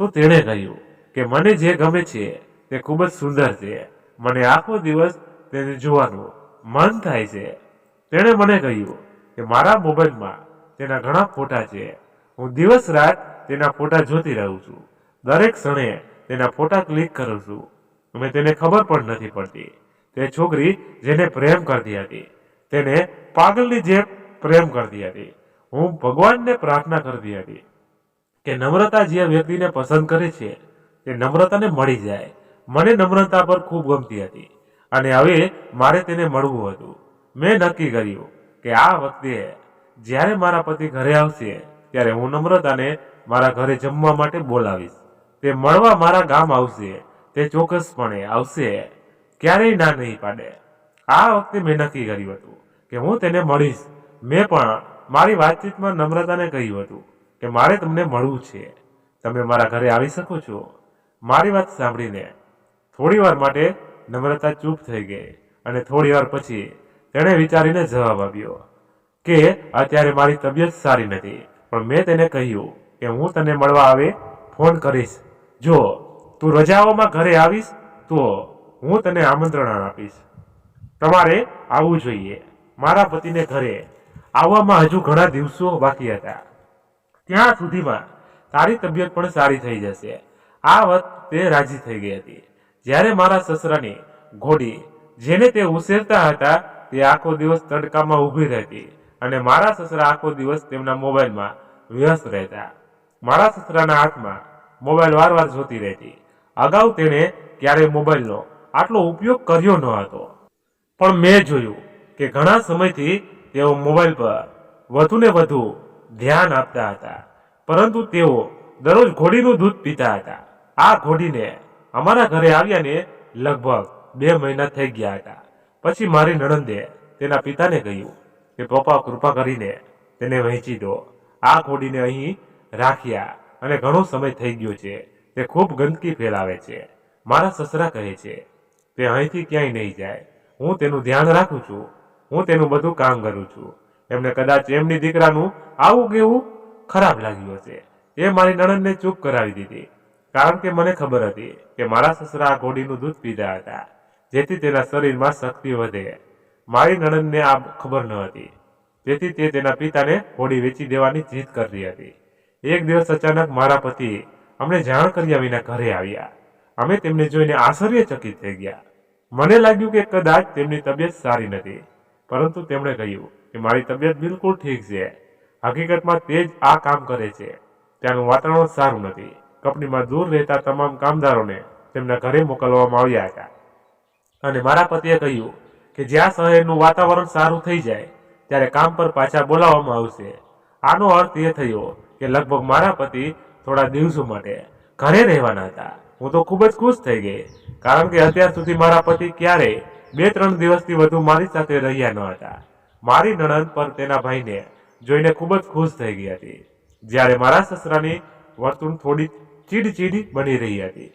તો તેણે કહ્યું કે મને જે ગમે છે તે ખૂબ જ સુંદર છે. મને આખો દિવસ તેને જોવાનું મન થાય છે. તેણે મને કહ્યું કે મારા મોબાઈલમાં તેના ઘણા ફોટા છે. હું દિવસ રાત તેના ફોટા જોતી રહું છું. દરેક ક્ષણે તેના ફોટા ક્લિક કરું છું. અને તેને ખબર પણ નથી પડતી. તે છોકરી જેને પ્રેમ કરતી હતી તેને પાગલની જેમ પ્રેમ કરતી હતી. હું ભગવાનને પ્રાર્થના કરતી હતી કે નમ્રતા જે વ્યક્તિને પસંદ કરે છે તે નમ્રતાને મળી જાય. મને નમ્રતા પર ખૂબ ગમતી હતી અને હવે મારે તેને મળવું હતું. મેં નક્કી કર્યું કે આ વખતે જ્યારે મારા પતિ ઘરે આવશે ત્યારે હું નમ્રતાને મારા ઘરે જમવા માટે બોલાવીશ. તે મળવા મારા ગામ આવશે. તે ચોક્કસપણે આવશે, ક્યારેય ના નહીં પાડે. આ વખતે મેં નક્કી કર્યું હતું કે હું તેને મળીશ. મેં પણ મારી વાતચીતમાં નમ્રતાને કહ્યું હતું કે મારે તમને મળવું છે. તમે મારા ઘરે આવી શકો છો? મારી વાત સાંભળીને થોડી વાર માટે નમ્રતા ચૂપ થઈ ગઈ અને થોડી વાર પછી તેણે વિચારીને જવાબ આપ્યો કે અત્યારે મારી તબિયત સારી નથી, પણ મેં તેને કહ્યું કે હું તને મળવા આવે ફોન કરીશ. જો તું રજાઓમાં ઘરે આવીશ તો હું તને આમંત્રણ આપીશ. તમારે આવવું જોઈએ. મારા પતિને ઘરે આવવામાં હજુ ઘણા દિવસો બાકી હતા. ત્યાં સુધીમાં તારી તબિયત પણ સારી થઈ જશે. આ વાત તે રાજી થઈ ગઈ હતી. જ્યારે મારા સસરાની ઘોડી જેને તે ઉછેરતા હતા તે આખો દિવસ તડકામાં ઊભી રહેતી અને મારા સસરા આખો દિવસ તેમના મોબાઈલમાં વ્યસ્ત રહેતા. મારા સસરાના હાથમાં મોબાઈલ વારવાર જોતી રહેતી. અગાઉ તેણે ક્યારેય મોબાઈલનો આટલો ઉપયોગ કર્યો ન હતો, પણ મેં જોયું કે ઘણા સમયથી તેઓ મોબાઈલ પર વધુને વધુ ધ્યાન આપતા હતા. પરંતુ તેઓ દરરોજ ઘોડીનું દૂધ પીતા હતા. આ ઘોડીને અમારા ઘરે આવ્યાને લગભગ 2 મહિના થઈ ગયા હતા. પછી મારી નણંદે તેના પિતાને કહ્યું કે પપ્પા કૃપા કરીને તેને વહેંચી દો. આ ઘોડીને અહીં રાખ્યા અને ઘણો સમય થઈ ગયો છે. તે ખૂબ ગંદકી ફેલાવે છે. મારા સસરા કહે છે તે અહીંથી ક્યાંય નહીં જાય. હું તેનું ધ્યાન રાખું છું. હું તેનું બધું કામ કરું છું. એમને કદાચ એમની દીકરાનું આવું કેવું ખરાબ લાગ્યું હશે. એ મારી નણંદને ચૂપ કરાવી દીધી, કારણ કે મને ખબર હતી કે મારા સસરા આ ઘોડીનું દૂધ પીતા હતા જેથી તેના શરીરમાં શક્તિ વધે. મારી નણંદને આ ખબર ન હતી, તેથી તે તેના પિતાને ઘોડી વેચી દેવાની જીદ કરતી હતી. એક દિવસ અચાનક મારા પતિ અમને જાણ કર્યા વિના ઘરે આવ્યા. અમે તેમને જોઈને આશ્ચર્યચકિત થઈ ગયા. મને લાગ્યું કે કદાચ તેમની તબિયત સારી નથી, પરંતુ તેમણે કહ્યું કે મારી તબિયત બિલકુલ ઠીક છે. હકીકતમાં તે જ આ કામ કરે છે. ત્યાંનું વાતાવરણ સારું નથી. કંપનીમાં દૂર રહેતા તમામ કામદારોને તેમના ઘરે મોકલવામાં આવ્યા હતા અને મારા પતિએ કહ્યું કે જ્યાં શહેરનું વાતાવરણ સારું થઈ જાય ત્યારે કામ પર પાછા બોલાવવામાં આવશે. આનો અર્થ એ થયો કે લગભગ મારા પતિ થોડા દિવસો માટે ઘરે રહેવાના હતા. હું તો ખૂબ જ ખુશ થઈ ગઈ, કારણ કે અત્યાર સુધી મારા પતિ ક્યારેય 2-3 દિવસથી વધુ મારી સાથે રહ્યા ન હતા. મારી નણંદ પર તેના ભાઈને જોઈને ખૂબ જ ખુશ થઈ ગઈ હતી. જ્યારે મારા સસરાની વર્તણૂક થોડી ચીડચીડી બની રહી હતી.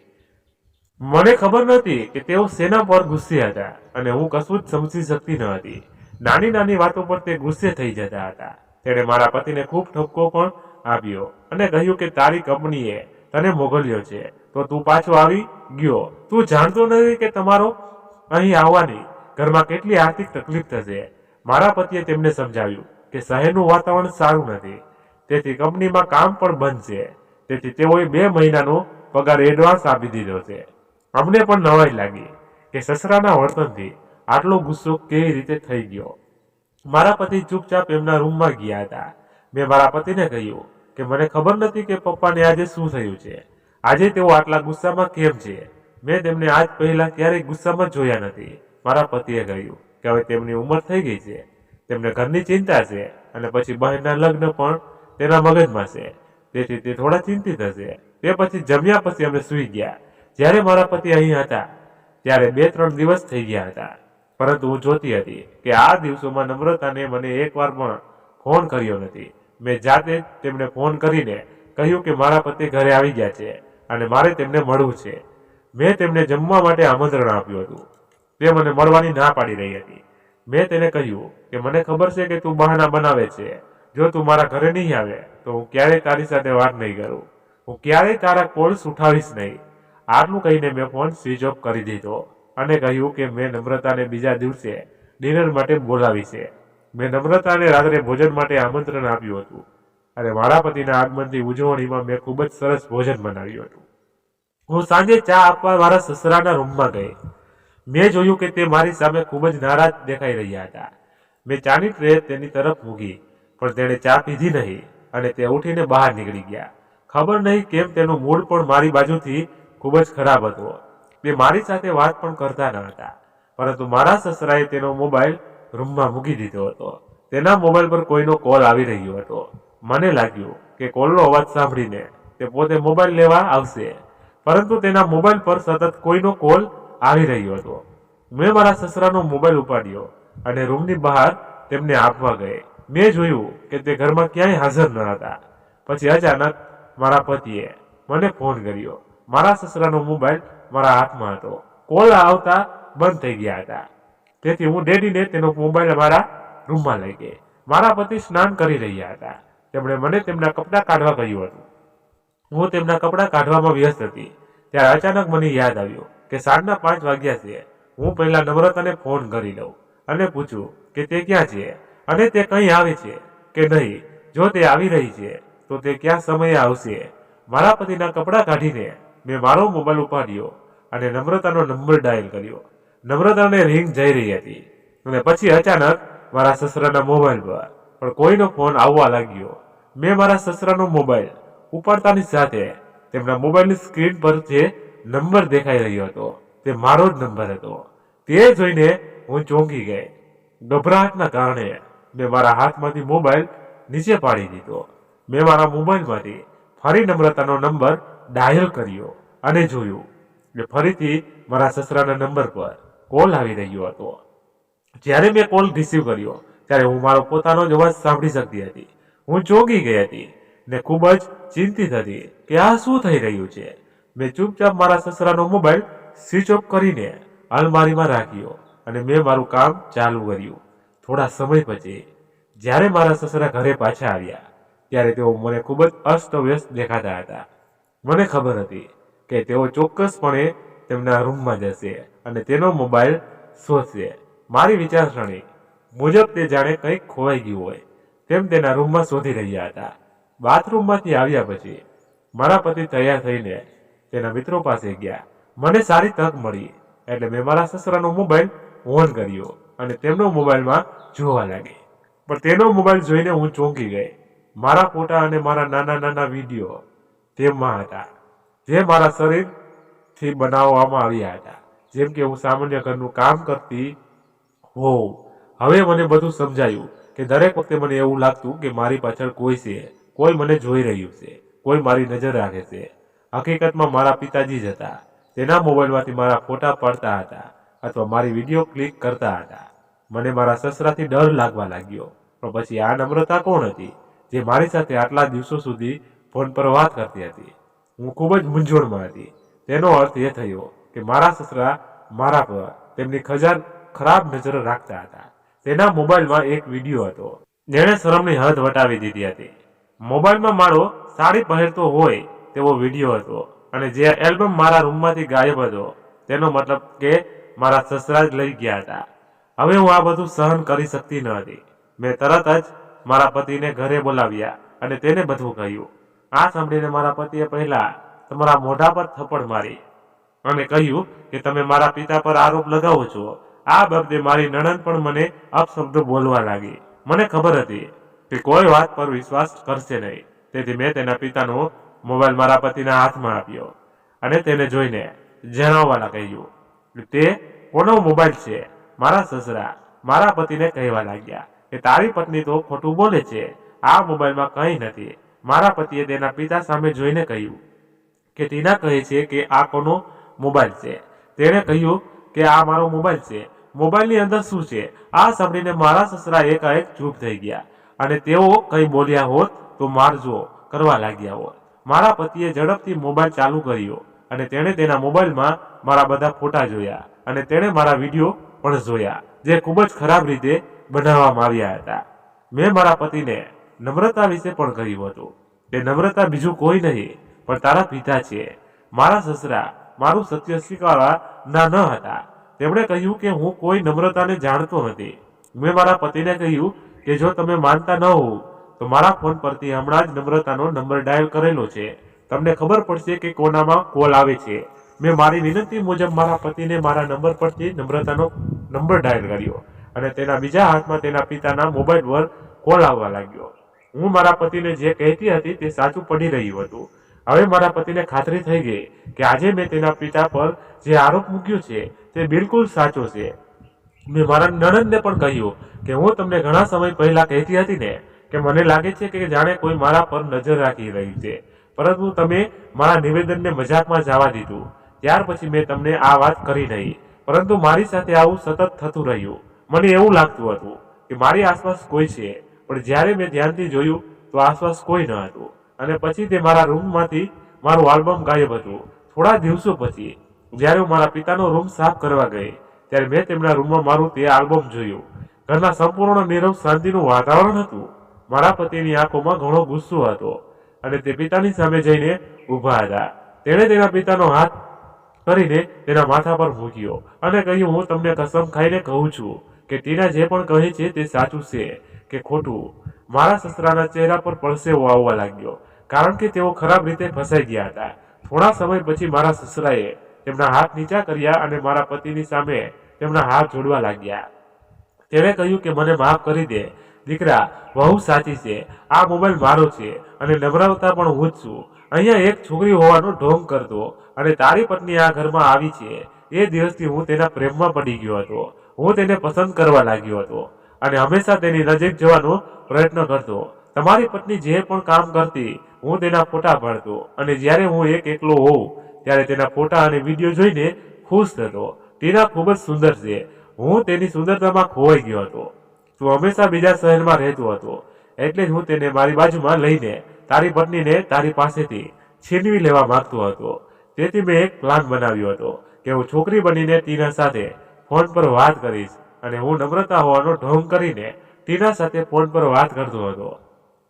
મને ખબર નહોતી કે તેઓ શેના પર ગુસ્સે હતા અને હું કશું જ સમજી શકતી ન હતી. નાની નાની વાતો પર તે ગુસ્સે થઈ જતા હતા. તેણે મારા પતિને ખૂબ ઠપકો પણ આપ્યો અને કહ્યું કે તારી કંપનીએ તને મોકલ્યો છે તો તું પાછો આવી ગયો. તું જાણતો નથી કે તમારો અહીં આવવાની ઘરમાં કેટલી આર્થિક તકલીફ થશે. મારા પતિએ તેમને સમજાવ્યું કે શહેરનું વાતાવરણ સારું નથી, તેથી કંપનીમાં કામ પણ બંધ છે. તેથી તેઓએ 2 મહિનાનો પગાર એડવાન્સ આપી દીધો છે. અમને પણ નવાઈ લાગી કે સસરાના વર્તનથી આટલો ગુસ્સો કેવી રીતે થઈ ગયો? મારા પતિ ચૂપચાપ એમના રૂમમાં ગયા હતા. મેં મારા પતિને કહ્યું કે મને ખબર નથી કે પપ્પાને આજે શું થયું છે. આજે તેઓ આટલા ગુસ્સામાં કેમ છે? મેં તેમને આજ પહેલા ક્યારેય ગુસ્સામાં જોયા નથી. મારા પતિએ કહ્યું કે હવે તેમની ઉંમર થઈ ગઈ છે, તેમને ઘરની ચિંતા છે અને પછી બહેનના લગ્ન પણ તેના મગજમાં છે, તેથી તે થોડા ચિંતિત હશે. તે પછી જમ્યા પછી અમે સૂઈ ગયા. જ્યારે મારા પતિ અહીં હતા ત્યારે 2-3 દિવસ થઈ ગયા હતા, પરંતુ હું જોતી હતી કે આ દિવસોમાં નમ્રતાને મને એકવાર પણ ફોન કર્યો નથી. મેં જાતે જ તેમને ફોન કરીને કહ્યું કે મારા પતિ ઘરે આવી ગયા છે અને મારે તેમને મળવું છે. મેં તેમને જમવા માટે આમંત્રણ આપ્યું હતું. તે મને મળવાની ના પાડી રહી હતી. મેં તેને કહ્યું કે મને ખબર છે કે તું બહાના બનાવે છે. જો તું મારા ઘરે નહીં આવે તો હું ક્યારેય તારી સાથે વાત નહીં કરું. હું ક્યારેય તારા કોલ્સ ઉઠાવીશ નહીં. આટલું કહીને મેં ફોન સ્વિચ ઓફ કરી દીધો અને કહ્યું કે મેં નમ્રતાને બીજા દિવસે ડિનર માટે બોલાવી છે. મેં નમ્રતાને રાત્રે ભોજન માટે આમંત્રણ આપ્યું હતું અને મારા પતિના આગમનની ઉજવણીમાં મેં ખૂબ જ સરસ ભોજન બનાવ્યું હતું. હું સાંજે ચા આપવા મારા સસરાના રૂમમાં ગઈ. મેં જોયું કે તે મારી સામે ખૂબ જ નારાજ દેખાઈ રહ્યા હતા. મેં ચાની ટ્રે તેની તરફ મૂકી, પણ તેણે ચા પીધી નહીં અને તે ઉઠીને બહાર નીકળી ગયા. ખબર નહીં કેમ તેનું મૂડ પણ મારી બાજુથી ખૂબ જ ખરાબ હતો. તે મારી સાથે વાત પણ કરતા ન હતા, પરંતુ મારા સસરાએ તેનો મોબાઈલ રૂમમાં મૂકી દીધો હતો. તેના મોબાઈલ પર કોઈનો કોલ આવી રહ્યો હતો. મને લાગ્યું કે કોલનો અવાજ સાંભળીને તે પોતે મોબાઈલ લેવા આવશે, પરંતુ તેના મોબાઈલ પર સતત કોઈનો કોલ આવી રહ્યો હતો. મેં મારા સસરાનો મોબાઈલ ઉપાડ્યો અને રૂમની બહાર તેમને આપવા ગઈ. મેં જોયું કે તે ઘરમાં ક્યાંય હાજર ન હતા. પછી અચાનક મારા પતિએ મને ફોન કર્યો. મારા સસરાનો મોબાઈલ મારા હાથમાં હતો. કોલ આવતા બંધ થઈ ગયા હતા, તેથી હું ડેડીને તેનો મોબાઈલ મારા રૂમમાં લઈ ગઈ. મારા પતિ સ્નાન કરી રહ્યા હતા. તેમણે મને તેમના કપડાં કાઢવા કહ્યું હતું. હું તેમના કપડાં કાઢવામાં વ્યસ્ત હતી ત્યારે અચાનક મને યાદ આવ્યું કે સાંજના 5 વાગ્યા છે. હું પહેલા નમ્રતાને ફોન કરી લઉં અને પૂછું કે તે ક્યાં છે અને તે કहीं આવે છે કે નહીં. જો તે આવી રહી છે તો તે ક્યાં સમયે આવશે. મારા પતિના કપડાં કાઢીને મેં મારો મોબાઈલ ઉપાડ્યો અને નમ્રતાનો નંબર ડાયલ કર્યો. નમ્રતાને રિંગ જઈ રહી હતી અને પછી અચાનક મારા સસરાના મોબાઈલ પર પણ કોઈનો ફોન આવવા લાગ્યો. મેં મારા સસરાનો મોબાઈલ ઉપાડતાની સાથે તેમના મોબાઈલની સ્ક્રીન પર જે નંબર દેખાઈ રહ્યો હતો તે મારો જ નંબર હતો. તે જોઈને હું ચોંકી ગઈ. ગભરાટના કારણે મેં મારા હાથમાંથી મોબાઈલ નીચે પાડી દીધો. મેં મારા મોબાઈલમાંથી ફરી નમ્રતાનો નંબર ડાયલ કર્યો અને જોયું કે ફરીથી મારા સસરાના નંબર પર કોલ આવી રહ્યો હતો. જ્યારે મેં કોલ રિસીવ કર્યો ત્યારે હું મારો પોતાનો જ અવાજ સાંભળી શકતી હતી. હું ચોંકી ગઈ હતી ને ખૂબ જ ચિંતિત હતી કે આ શું થઈ રહ્યું છે. મેં ચૂપચાપ મારા સસરાનો મોબાઈલ સ્વિચ ઓફ કરીને અલમારીમાં રાખ્યો અને મેં મારું કામ ચાલુ કર્યું. થોડા સમય પછી જ્યારે મારા સસરા ઘરે પાછા આવ્યા ત્યારે તેઓ મને ખૂબ જ અસ્તવ્યસ્ત દેખાતા હતા. મને ખબર હતી કે તેઓ ચોક્કસપણે તેમના રૂમમાં જશે અને તેનો મોબાઈલ શોધશે. મારી વિચારસરણી મુજબ તે જાણે કંઈક ખોવાઈ ગયું હોય તેમ તેના રૂમમાં શોધી રહ્યા હતા. બાથરૂમમાંથી આવ્યા પછી મારા પતિ તૈયાર થઈને તેના મિત્રો પાસે ગયા. મને સારી તક મળી એટલે મેં મારા સસરાનો મોબાઈલ ઓન કર્યો અને તેમનો મોબાઈલમાં જોવા લાગી. પણ તેનો મોબાઈલ જોઈને હું ચોંકી ગઈ. મારા ફોટા અને મારા નાના નાના વિડીયો તેમાં હતા જે મારા શરીરથી બનાવવામાં આવ્યા હતા, જેમ કે હું સામાન્ય ઘરનું કામ કરતી હોઉં. હવે મને બધું સમજાયું કે દરેક વખતે મને એવું લાગતું કે મારી પાછળ કોઈ છે, કોઈ મને જોઈ રહ્યું છે, કોઈ મારી નજર રાખે છે. હકીકતમાં મારા પિતાજી જ હતા. તેના મોબાઈલમાંથી મારા ફોટા પાડતા હતા અથવા મારી વિડીયો ક્લિક કરતા હતા. મને મારા સસરાથી ડર લાગવા લાગ્યો. પણ પછી આ નમ્રતા કોણ હતી જે મારી સાથે આટલા દિવસો સુધી ફોન પર વાત કરતી હતી? હું ખૂબ જ મૂંઝવણમાં હતી. તેનો અર્થ એ થયો કે મારા સસરા મારા પર તેમની ખરાબ નજર રાખતા હતા. તેના મોબાઈલમાં એક વિડીયો હતો જેણે શરમની હદ વટાવી દીધી હતી. મોબાઈલમાં મારો સાડી પહેરતો હોય તેવો વિડીયો હતો અને જે એલ્બમ મારા રૂમમાંથી ગાયબ હતો તેનો મતલબ કે મારા સસરા જ લઈ ગયા હતા. હવે હું આ બધું સહન કરી શકતી ન હતી. મેં તરત જ મારા પતિને ઘરે બોલાવ્યા અને તેને બધું કહ્યું. આ સાંભળીને મારા પતિએ પહેલા તમારા મોઢા પર થપ્પડ મારી અને કહ્યું કે તમે મારા પિતા પર આરોપ લગાવો છો. આ બાબતે મારી નણંદ પણ મને અપશબ્દો બોલવા લાગી. મને ખબર હતી કે કોઈ વાત પર વિશ્વાસ કરશે નહીં, તેથી મેં તેના પિતાનો મોબાઈલ મારા પતિના હાથમાં આપ્યો અને તેને જોઈને જણાવવા કહ્યું. તે કોનો મોબાઈલ છે? મારા સસરા મારા પતિને કહેવા લાગ્યા કે તારી પત્ની તો ખોટું બોલે છે, આ મોબાઈલમાં કંઈ નથી. મારા પતિએ તેના પિતા સામે જોઈને કહ્યું કે ટીના કહે છે કે આ કોનો મોબાઈલ છે. તેણે કહ્યું કે આ મારો મોબાઈલ છે, મોબાઈલની અંદર શું છે? આ સાંભળીને મારા સસરા એકાએક ચૂપ થઈ ગયા અને તેઓ કંઈ બોલ્યા હોત તો મારજો કરવા લાગ્યા હોત. મારા પતિએ ઝડપથી મોબાઈલ ચાલુ કર્યો અને તેણે તેના મોબાઈલમાં મારા બધા ફોટા જોયા અને તેણે મારા વિડીયો પણ જોયા, જે ખૂબ જ ખરાબ રીતે બનાવવામાં આવ્યા હતા. મેં મારા પતિને નમ્રતા વિશે પણ કહ્યું હતું કે નમ્રતા બીજું કોઈ નહીં પણ તારા પિતા છે. મારા સસરા મારું સત્ય સ્વીકારવા ના ન હતા. તેમણે કહ્યું કે હું કોઈ નમ્રતાને જાણતો નથી. મેં મારા પતિને કહ્યું કે જો તમે માનતા ન હોવ તો મારા ફોન પરથી હમણાં જ નમ્રતાનો નંબર ડાયલ કરેલો છે, તમને ખબર પડશે કે કોનામાં કોલ આવે છે. મેં મારી વિનંતી મુજબ મારા પતિને મારા નંબર પરથી નમ્રતાનો નંબર ડાયલ કર્યો અને તેના બીજા હાથમાં તેના પિતાના મોબાઈલ પર કોલ આવવા લાગ્યો. હું મારા પતિને જે કહેતી હતી તે સાચું પડી રહ્યું હતું. હવે મારા પતિને ખાતરી થઈ ગઈ કે આજે મેં તેના પિતા પર જે આરોપ મૂક્યો છે તે બિલકુલ સાચો છે. મેં મારા નણંદને પણ કહ્યું કે હું તમને ઘણા સમય પહેલા કહેતી હતી ને કે મને લાગે છે કે જાણે કોઈ મારા પર નજર રાખી રહી છે, પરંતુ તમે મારા નિવેદનને મજાકમાં જવા દીધું. ત્યાર પછી મેં તમને આ વાત કરી નહીં, પરંતુ મારી સાથે આવું સતત થતું રહ્યું. મને એવું લાગતું હતું કે મારી આસપાસ કોઈ છે, પણ જ્યારે મેં ધ્યાનથી જોયું તો આસપાસ કોઈ ન હતું અને પછી તે મારા રૂમમાંથી મારું આલ્બમ ગાયબ હતું. થોડા દિવસો પછી જ્યારે હું મારા પિતાનો રૂમ સાફ કરવા ગઈ ત્યારે મેં તેમના રૂમમાં મારું તે આલ્બમ જોયું. ઘરના સંપૂર્ણ નીરવ શાંતિનું વાતાવરણ હતું. મારા પતિની આંખોમાં ઘણો ગુસ્સો હતો અને તે પિતાની સામે જઈને ઊભા હતા. તેણે તેના પિતાનો હાથ કરીને તેના માથા પર મૂક્યો અને કહ્યું, હું તમને કસમ ખાઈને કહું છું કે ટીના જે પણ કહે છે તે સાચું છે કે ખોટું? મારા સસરાના ચહેરા પર પરસેવો આવવા લાગ્યો, કારણ કે તેઓ ખરાબ રીતે ફસાઈ ગયા હતા. થોડા સમય પછી મારા સસરાએ તેમના હાથ નીચા કર્યા અને મારા પતિની સામે તેમના હાથ જોડવા લાગ્યા. તેણે કહ્યું કે મને માફ કરી દે દીકરા, બહુ સાચી છે, આ મોબાઈલ મારો છે અને નમ્રતા પણ હું જ છું. અહીંયા એક છોકરી હોવાનો ઢોંગ કરતો અને તારી પત્ની આ ઘરમાં આવી છે એ દિવસથી હું તેના પ્રેમમાં પડી ગયો હતો. હું તેને પસંદ કરવા લાગ્યો હતો અને હંમેશા તેની નજીક જવાનો પ્રયત્ન કરતો. તમારી પત્ની જે પણ કામ કરતી હું તેના ફોટા પાડતો અને જ્યારે હું એકલો હોઉં ત્યારે તેના ફોટા અને વિડીયો જોઈને ખુશ થતો. ટીના ખૂબ જ સુંદર છે. હું તેની સુંદરતામાં ખોવાઈ ગયો હતો. તું હંમેશા બીજા શહેરમાં રહેતો હતો, એટલે જ હું તેને મારી બાજુમાં લઈને તારી પત્નીને તારી પાસેથી છીનવી લેવા માંગતો હતો. તેથી મેં એક પ્લાન બનાવ્યો હતો કે હું છોકરી બનીને ટીના સાથે ફોન પર વાત કરીશ અને હું નમ્રતા હોવાનો ઢોંગ કરીને ટીના સાથે ફોન પર વાત કરતો હતો.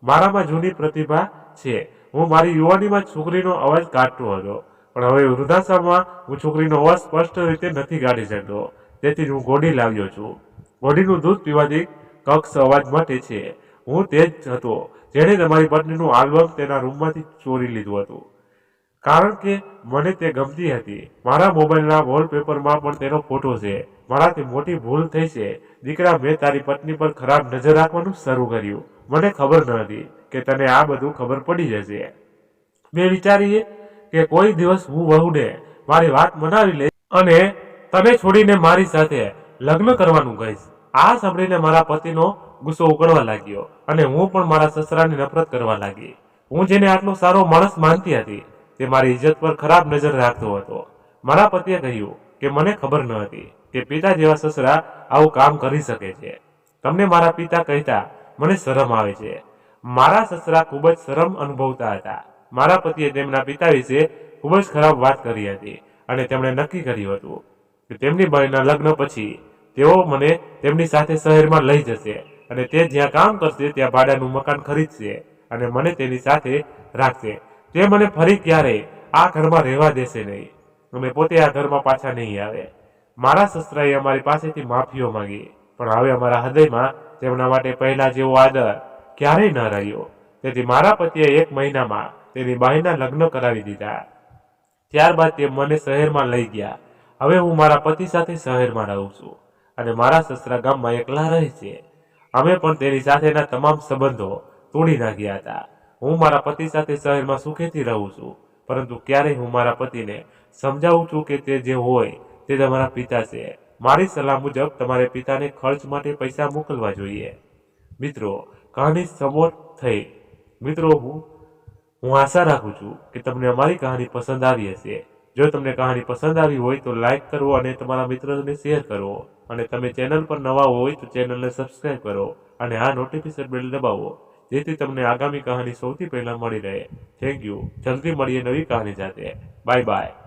મારામાં જૂની પ્રતિભા છે. હું મારી યુવાનીમાં છોકરીનો અવાજ કાઢતો હતો, પણ હવે વૃદ્ધાશ્રમમાં હું છોકરીનો અવાજ સ્પષ્ટ રીતે નથી કાઢી શકતો. તેથી હું ગોળી લાવ્યો છું. ગોળીનું દૂધ પીવાથી કક્ષ અવાજ માટે છે. હું તે જ હતો જેણે તમારી પત્નીનું આલ્બમ તેના રૂમમાંથી ચોરી લીધું હતું, કારણ કે મને તે ગમતી હતી. મારા મોબાઈલના વોલપેપરમાં પણ તેનો ફોટો છે. મારાથી મોટી ભૂલ થઈ છે દીકરા. મેં તારી પત્ની પર ખરાબ નજર રાખવાનું શરૂ કર્યું. મને ખબર ન હતી કે તને આ બધું ખબર પડી જશે. મેં વિચારીએ કે કોઈ દિવસ હું વહુને મારી વાત મનાવી લઈશ અને તને છોડીને મારી સાથે લગ્ન કરવાનું કહીશ. આ સાંભળીને મારા પતિનો ગુસ્સો ઉકળવા લાગ્યો અને હું પણ મારા સસરાની નફરત કરવા લાગી. હું જેને આટલો સારો માણસ માનતી હતી તે મારી ઇજ્જત પર ખરાબ નજર રાખતો હતો. મારા પતિએ કહ્યું કે મને ખબર ન હતી કે પિતા જેવા સસરા આવું કામ કરી શકે છે. તમને મારા પિતા કહેતા મને શરમ આવે છે. મારા સસરા ખૂબ જ શરમ અનુભવતા હતા. મારા પતિએ તેમના પિતા વિશે ખૂબ જ ખરાબ વાત કરી હતી અને તેમણે નક્કી કર્યું હતું કે તેમની બહેનના લગ્ન પછી તેઓ મને તેમની સાથે શહેરમાં લઈ જશે અને તે જ્યાં કામ કરશે ત્યાં ભાડાનું મકાન ખરીદશે અને મને તેની સાથે રાખશે. તે મને ફરી ક્યારેય આ ઘરમાં રહેવા દેશે નહીં અને પોતે આ ઘરમાં પાછા નહીં આવે. મારા સસરાએ અમારી પાસેથી માફીઓ માંગી, પણ હવે અમારા હૃદયમાં તેમના માટે પહેલા જેવો આદર ક્યારેય ન રહ્યો. તેથી મારા પતિએ 1 મહિનામાં તેની બહેનના લગ્ન કરાવી દીધા. ત્યારબાદ તે મને શહેરમાં લઈ ગયા. હવે હું મારા પતિ સાથે શહેરમાં રહું છું અને મારા સસરા ગામમાં એકલા રહે છે. અમે પણ તેની સાથેના તમામ સંબંધો તોડી નાખ્યા હતા. હું મારા પતિ સાથે શહેરમાં સુખેથી રહું છું, પરંતુ ક્યારેય હું મારા પતિને સમજાવું છું કે તે જે હોય તે તમારા પિતા છે. મારી સલાહ મુજબ તમારે પિતાને ખર્ચ માટે પૈસા મોકલવા જોઈએ. મિત્રો, કહાની સમોર થઈ. મિત્રો, હું આશા રાખું છું કે તમને અમારી કહાની પસંદ આવી હશે. જો તમને કહાની પસંદ આવી હોય તો લાઈક કરો અને તમારા મિત્રોને શેર કરો. અને તમે ચેનલ પર નવા હોય તો ચેનલને સબસ્ક્રાઇબ કરો અને આ નોટિફિકેશન બેલ દબાવો, જેથી તમને આગામી કહાની સૌથી પહેલા મળી રહે. Thank you. જલ્દી મળીએ નવી કહાની સાથે. Bye bye.